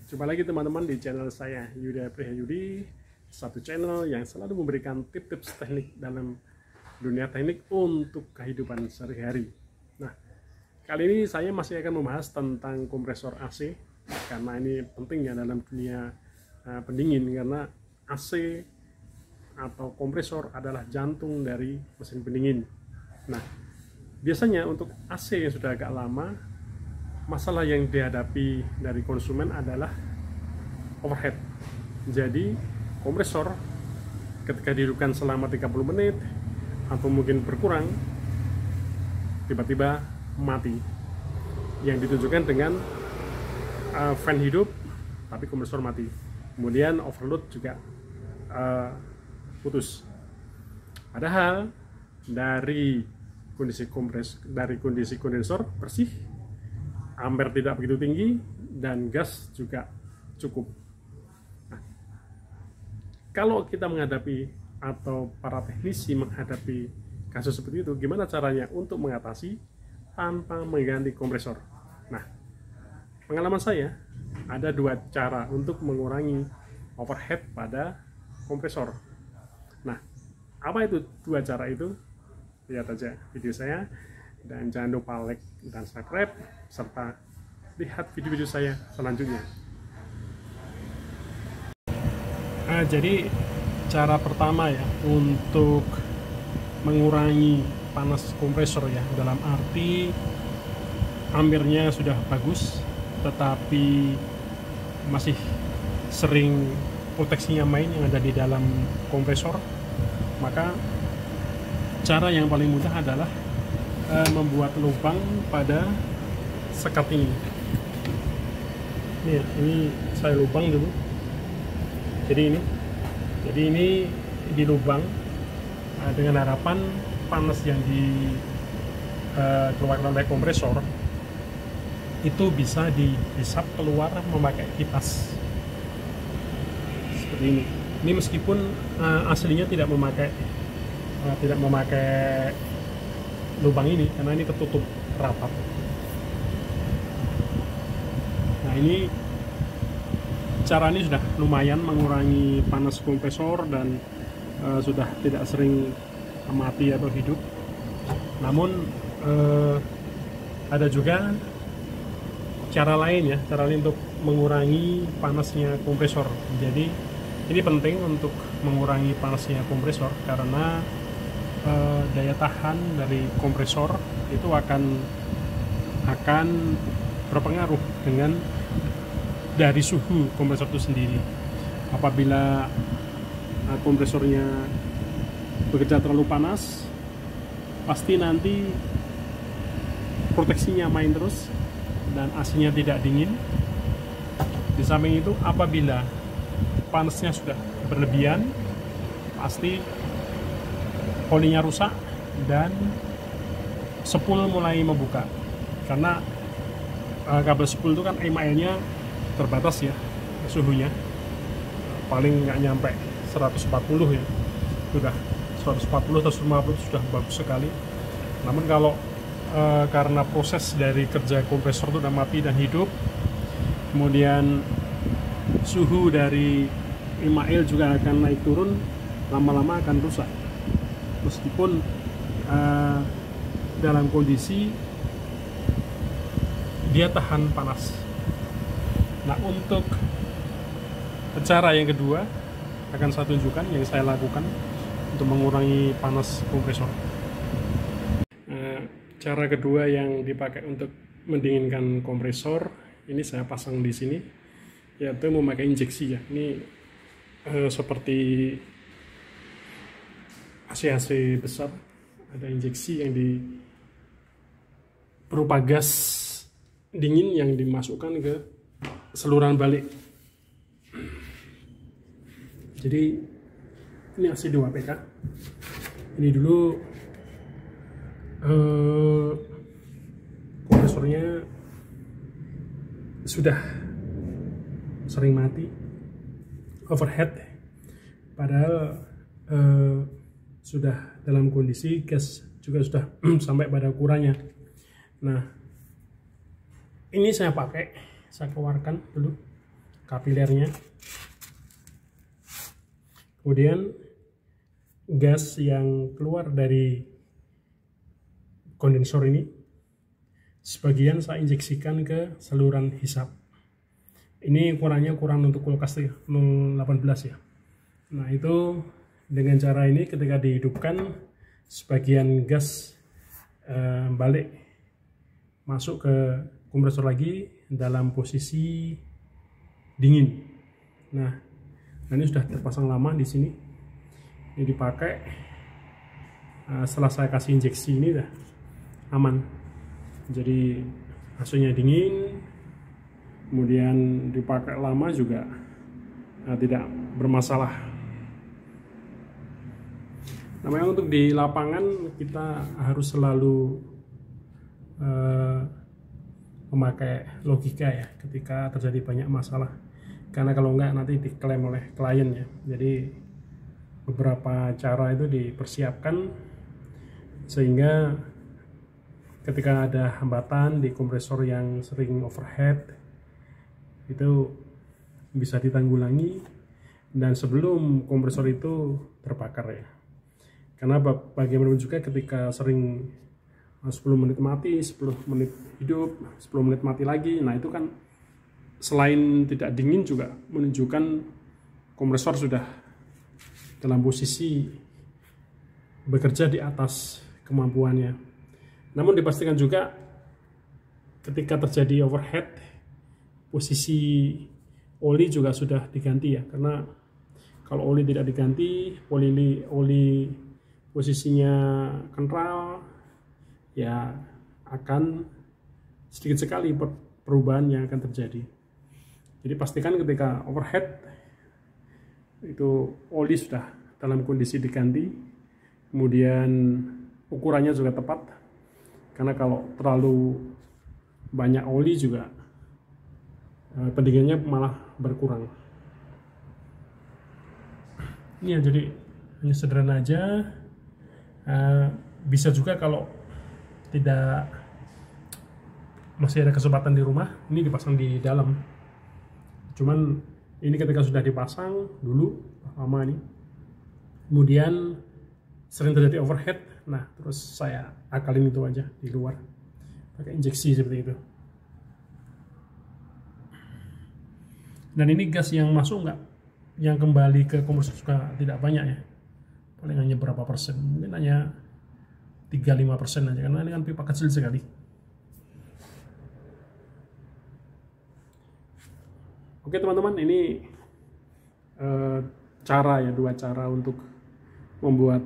Jumpa lagi teman-teman di channel saya Yuda Prihayudi, satu channel yang selalu memberikan tips-tips teknik dalam dunia teknik untuk kehidupan sehari-hari. Nah, kali ini saya masih akan membahas tentang kompresor AC karena ini penting ya dalam dunia pendingin, karena AC atau kompresor adalah jantung dari mesin pendingin. Nah, biasanya untuk AC yang sudah agak lama, masalah yang dihadapi dari konsumen adalah overhead. Jadi kompresor ketika dihidupkan selama 30 menit atau mungkin berkurang, tiba-tiba mati, yang ditunjukkan dengan fan hidup tapi kompresor mati, kemudian overload juga putus. Padahal dari kondisi kondensor bersih, ampere tidak begitu tinggi, dan gas juga cukup. Nah, kalau kita menghadapi atau para teknisi menghadapi kasus seperti itu, gimana caranya untuk mengatasi tanpa mengganti kompresor? Nah, pengalaman saya ada dua cara untuk mengurangi overhead pada kompresor. Nah, apa itu dua cara itu? Lihat aja video saya, dan jangan lupa like dan subscribe, serta lihat video-video saya selanjutnya. Nah, jadi cara pertama ya untuk mengurangi panas kompresor ya, dalam arti ampernya sudah bagus tetapi masih sering proteksinya main yang ada di dalam kompresor, maka cara yang paling mudah adalah membuat lubang pada sekat ini. Ini saya lubang dulu. Jadi ini dilubang dengan harapan panas yang dikeluarkan oleh kompresor itu bisa dihisap keluar memakai kipas seperti ini. Ini meskipun aslinya tidak memakai lubang ini karena ini tertutup rapat. Nah, ini cara ini sudah lumayan mengurangi panas kompresor dan sudah tidak sering mati atau hidup. Namun ada juga cara lain ya, cara lain untuk mengurangi panasnya kompresor. Jadi ini penting untuk mengurangi panasnya kompresor karena daya tahan dari kompresor itu akan berpengaruh dengan dari suhu kompresor itu sendiri. Apabila kompresornya bekerja terlalu panas, pasti nanti proteksinya main terus dan AC-nya tidak dingin. Di samping itu, apabila panasnya sudah berlebihan, pasti olinya rusak dan spool mulai membuka, karena kabel spool itu kan MIL-nya terbatas ya suhunya, paling nggak nyampe 140 ya, sudah 140 atau 150 sudah bagus sekali. Namun kalau karena proses dari kerja kompresor itu udah mati dan hidup, kemudian suhu dari MIL juga akan naik turun, lama-lama akan rusak meskipun dalam kondisi dia tahan panas. Nah, untuk cara yang kedua akan saya tunjukkan yang saya lakukan untuk mengurangi panas kompresor. Cara kedua yang dipakai untuk mendinginkan kompresor ini saya pasang di sini, yaitu memakai injeksi ya. Ini seperti AC besar, ada injeksi yang berupa gas dingin yang dimasukkan ke saluran balik. Jadi ini AC 2 PK. Ini dulu kompresornya sudah sering mati, overhead, padahal sudah dalam kondisi gas juga sudah sampai pada ukurannya. Nah, ini saya keluarkan dulu kapilernya. Kemudian gas yang keluar dari kondensor ini sebagian saya injeksikan ke saluran hisap. Ini ukurannya ukuran untuk kulkas 018 ya. Nah, itu dengan cara ini ketika dihidupkan, sebagian gas balik masuk ke kompresor lagi dalam posisi dingin. Nah, ini sudah terpasang lama di sini. Ini dipakai. Setelah saya kasih injeksi ini dah aman. Jadi hasilnya dingin. Kemudian dipakai lama juga tidak bermasalah. Nah, memang untuk di lapangan kita harus selalu memakai logika ya ketika terjadi banyak masalah, karena kalau enggak nanti diklaim oleh klien ya. Jadi beberapa cara itu dipersiapkan sehingga ketika ada hambatan di kompresor yang sering overhead itu bisa ditanggulangi dan sebelum kompresor itu terbakar ya. Karena bagaimanapun juga ketika sering 10 menit mati, 10 menit hidup, 10 menit mati lagi, nah itu kan selain tidak dingin juga menunjukkan kompresor sudah dalam posisi bekerja di atas kemampuannya. Namun dipastikan juga ketika terjadi overhead, posisi oli juga sudah diganti ya, karena kalau oli tidak diganti, oli posisinya kental ya, akan sedikit sekali perubahan yang akan terjadi. Jadi pastikan ketika overhead itu oli sudah dalam kondisi diganti, kemudian ukurannya juga tepat, karena kalau terlalu banyak oli juga pendinginnya malah berkurang. Ini ya, jadi hanya sederhana aja. Bisa juga kalau tidak masih ada kesempatan di rumah, ini dipasang di dalam. Cuman ini ketika sudah dipasang dulu lama ini, kemudian sering terjadi overhead, nah terus saya akalin itu aja di luar pakai injeksi seperti itu. Dan ini gas yang masuk yang kembali ke kompresor juga tidak banyak ya, paling hanya berapa persen, mungkin hanya 3-5% aja, karena ini kan pipa kecil sekali. Oke teman-teman, ini dua cara untuk membuat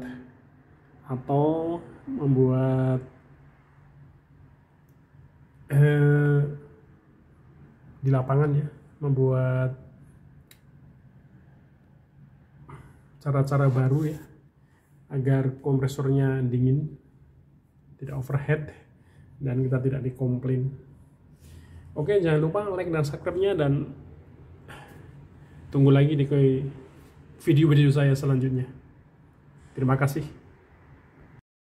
di lapangan ya, membuat cara-cara baru ya agar kompresornya dingin, tidak overhead, dan kita tidak dikomplain. Oke, jangan lupa like dan subscribe-nya, dan tunggu lagi di video-video saya selanjutnya. Terima kasih.